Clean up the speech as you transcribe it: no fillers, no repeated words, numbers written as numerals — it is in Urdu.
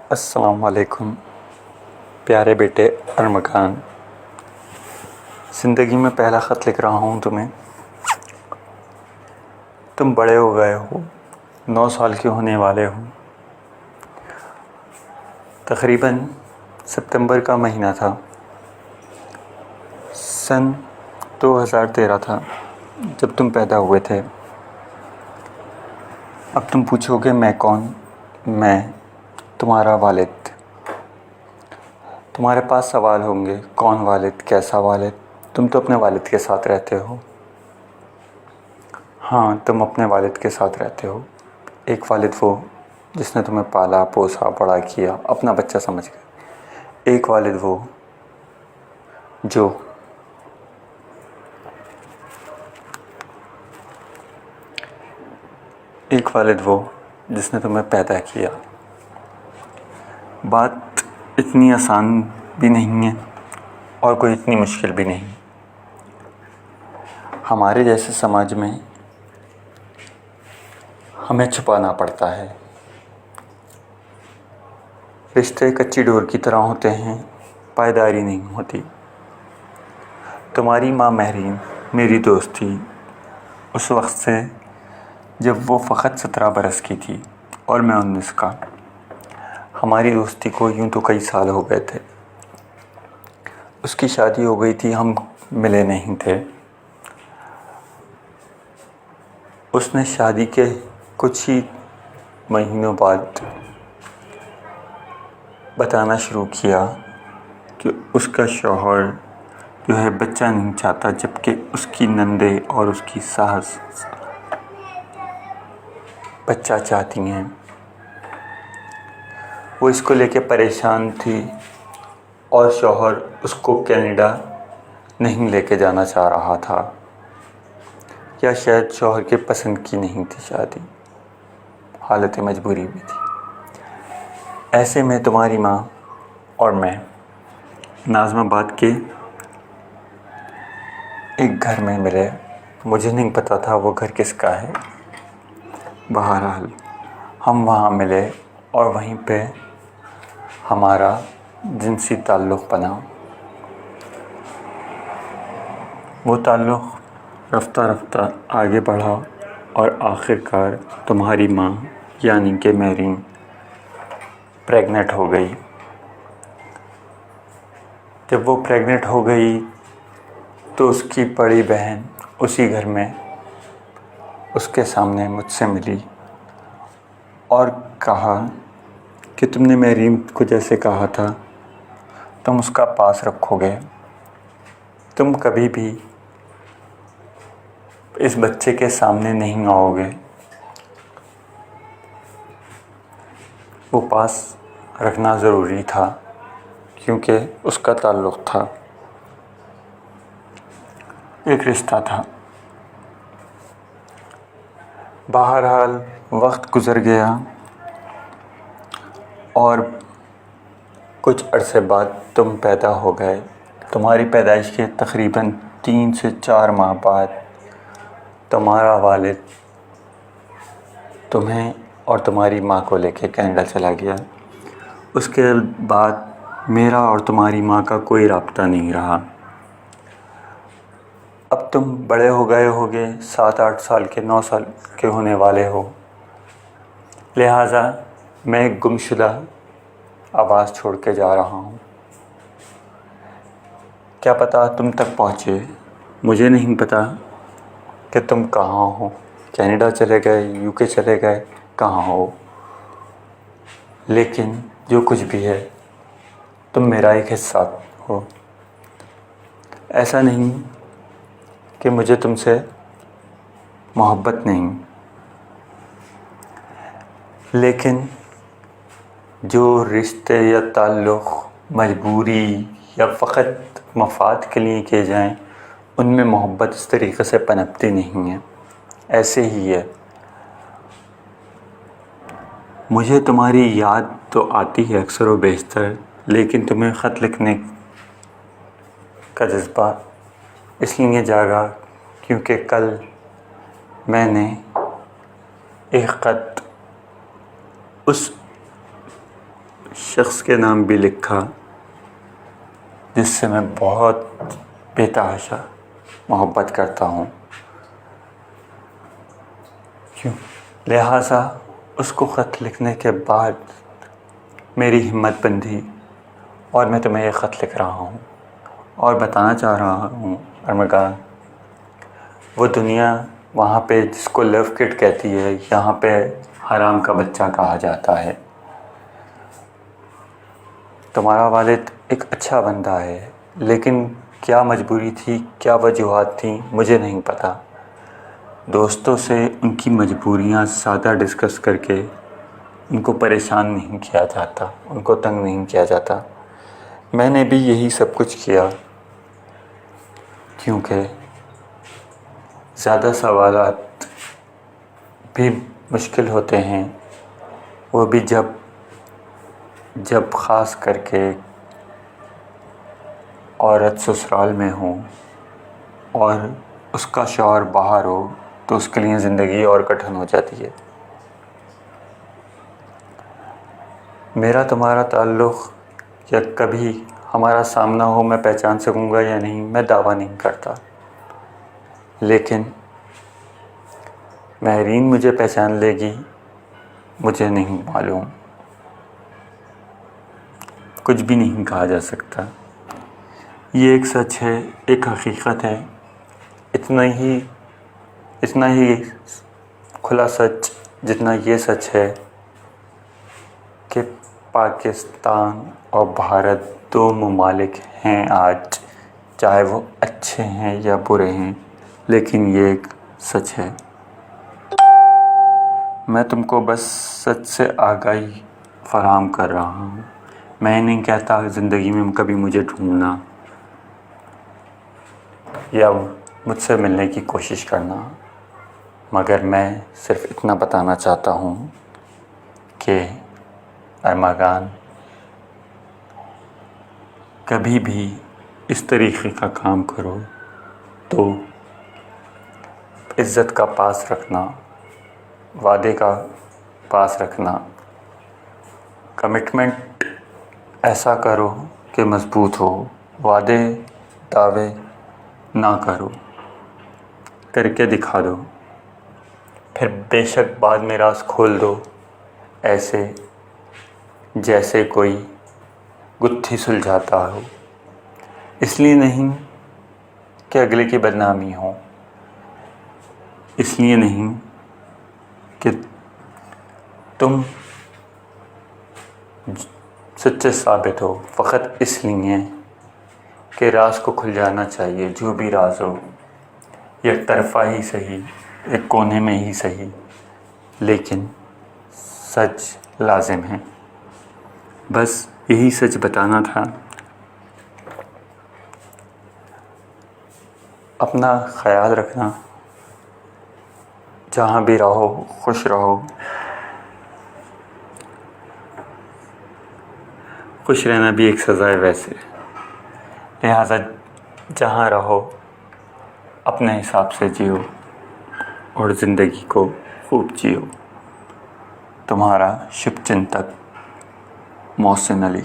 السلام علیکم پیارے بیٹے ارمغان، زندگی میں پہلا خط لکھ رہا ہوں تمہیں۔ تم بڑے ہو گئے ہو، 9 سال کے ہونے والے ہو۔ تقریباً ستمبر کا مہینہ تھا، سن 2013 تھا جب تم پیدا ہوئے تھے۔ اب تم پوچھو گے میں کون؟ میں تمہارا والد۔ تمہارے پاس سوال ہوں گے، کون والد، کیسا والد؟ تم تو اپنے والد کے ساتھ رہتے ہو۔ ہاں، تم اپنے والد کے ساتھ رہتے ہو۔ ایک والد وہ جس نے تمہیں پالا پوسا بڑا کیا، اپنا بچہ سمجھ گئے۔ ایک والد وہ جس نے تمہیں پیدا کیا۔ بات اتنی آسان بھی نہیں ہے اور کوئی اتنی مشکل بھی نہیں۔ ہمارے جیسے سماج میں ہمیں چھپانا پڑتا ہے۔ رشتے کچی ڈور کی طرح ہوتے ہیں، پائیداری نہیں ہوتی۔ تمہاری ماں مہرین میری دوست تھی اس وقت سے جب وہ فقط 17 برس کی تھی اور میں 19 کا۔ ہماری دوستی کو یوں تو کئی سال ہو گئے تھے۔ اس کی شادی ہو گئی تھی، ہم ملے نہیں تھے۔ اس نے شادی کے کچھ ہی مہینوں بعد بتانا شروع کیا کہ اس کا شوہر جو ہے بچہ نہیں چاہتا، جبکہ اس کی نندیں اور اس کی ساس بچہ چاہتی ہیں۔ وہ اس کو لے کے پریشان تھی اور شوہر اس کو کینیڈا نہیں لے کے جانا چاہ رہا تھا، یا شاید شوہر کے پسند کی نہیں تھی شادی، حالت مجبوری بھی تھی۔ ایسے میں تمہاری ماں اور میں ناظم آباد کے ایک گھر میں ملے۔ مجھے نہیں پتا تھا وہ گھر کس کا ہے۔ بہرحال ہم وہاں ملے اور وہیں پہ ہمارا جنسی تعلق بنا۔ وہ تعلق رفتہ رفتہ آگے بڑھا اور آخر کار تمہاری ماں یعنی کہ مہرین پریگننٹ ہو گئی۔ جب وہ پریگننٹ ہو گئی تو اس کی بڑی بہن اسی گھر میں اس کے سامنے مجھ سے ملی اور کہا کہ تم نے مہرین کو جیسے کہا تھا تم اس کا پاس رکھو گے، تم کبھی بھی اس بچے کے سامنے نہیں آؤ گے۔ وہ پاس رکھنا ضروری تھا کیونکہ اس کا تعلق تھا، ایک رشتہ تھا۔ بہرحال وقت گزر گیا اور کچھ عرصے بعد تم پیدا ہو گئے۔ تمہاری پیدائش کے تقریباً 3 سے 4 ماہ بعد تمہارا والد تمہیں اور تمہاری ماں کو لے کے کینیڈا چلا گیا۔ اس کے بعد میرا اور تمہاری ماں کا کوئی رابطہ نہیں رہا۔ اب تم بڑے ہو گئے ہوگے، 7-8 سال کے، 9 سال کے ہونے والے ہو، لہٰذا میں ایک گمشدہ آواز چھوڑ کے جا رہا ہوں۔ کیا پتہ تم تک پہنچے، مجھے نہیں پتہ کہ تم کہاں ہو، کینیڈا چلے گئے، UK چلے گئے، کہاں ہو، لیکن جو کچھ بھی ہے تم میرا ایک حصہ ہو۔ ایسا نہیں کہ مجھے تم سے محبت نہیں، لیکن جو رشتے یا تعلق مجبوری یا فقط مفاد کے لیے کیے جائیں ان میں محبت اس طریقے سے پنپتی نہیں ہے۔ ایسے ہی ہے، مجھے تمہاری یاد تو آتی ہے اکثر و بیشتر، لیکن تمہیں خط لکھنے کا جذبہ اس لیے جاگا کیونکہ کل میں نے ایک خط اس شخص کے نام بھی لکھا جس سے میں بہت بے تحاشا محبت کرتا ہوں. لہٰذا اس کو خط لکھنے کے بعد میری ہمت بندھی اور میں تمہیں یہ خط لکھ رہا ہوں اور بتانا چاہ رہا ہوں ارمغان، وہ دنیا وہاں پہ جس کو لو کٹ کہتی ہے، یہاں پہ حرام کا بچہ کہا جاتا ہے. تمہارا والد ایک اچھا بندہ ہے، لیکن کیا مجبوری تھی، کیا وجوہات تھیں، مجھے نہیں پتہ. دوستوں سے ان کی مجبوریاں زیادہ ڈسکس کر کے ان کو پریشان نہیں کیا جاتا، ان کو تنگ نہیں کیا جاتا. میں نے بھی یہی سب کچھ کیا، کیونکہ زیادہ سوالات بھی مشکل ہوتے ہیں، وہ بھی جب خاص کر کے عورت سسرال میں ہو اور اس کا شوہر باہر ہو تو اس کے لیے زندگی اور کٹھن ہو جاتی ہے. میرا تمہارا تعلق یا کبھی ہمارا سامنا ہو میں پہچان سکوں گا یا نہیں، میں دعویٰ نہیں کرتا، لیکن مہرین مجھے پہچان لے گی مجھے نہیں معلوم. کچھ بھی نہیں کہا جا سکتا. یہ ایک سچ ہے، ایک حقیقت ہے، اتنا ہی کھلا سچ جتنا یہ سچ ہے کہ پاکستان اور بھارت دو ممالک ہیں آج، چاہے وہ اچھے ہیں یا برے ہیں، لیکن یہ ایک سچ ہے. میں تم کو بس سچ سے آگاہی فراہم کر رہا ہوں. میں نہیں کہتا زندگی میں کبھی مجھے ڈھونڈنا یا مجھ سے ملنے کی کوشش کرنا، مگر میں صرف اتنا بتانا چاہتا ہوں کہ ارمغان کبھی بھی اس طریقے کا کام کرو تو عزت کا پاس رکھنا، وعدے کا پاس رکھنا، کمٹمنٹ ایسا کرو کہ مضبوط ہو، وعدے دعوے نہ کرو، کر کے دکھا دو، پھر بے شک بعد میں راز کھول دو، ایسے جیسے کوئی گتھی سلجھاتا ہو. اس لیے نہیں کہ اگلے کی بدنامی ہو، اس لیے نہیں کہ تم سچے ثابت ہو، فقط اس لیے کہ راز کو کھل جانا چاہیے. جو بھی راز ہو، یک طرفہ ہی صحیح، ایک کونے میں ہی صحیح، لیکن سچ لازم ہے. بس یہی سچ بتانا تھا. اپنا خیال رکھنا، جہاں بھی رہو خوش رہو. خوش رہنا بھی ایک سزا ہے ویسے، لہٰذا جہاں رہو اپنے حساب سے جیو اور زندگی کو خوب جیو. تمہارا شبھ چنتک محسن علی.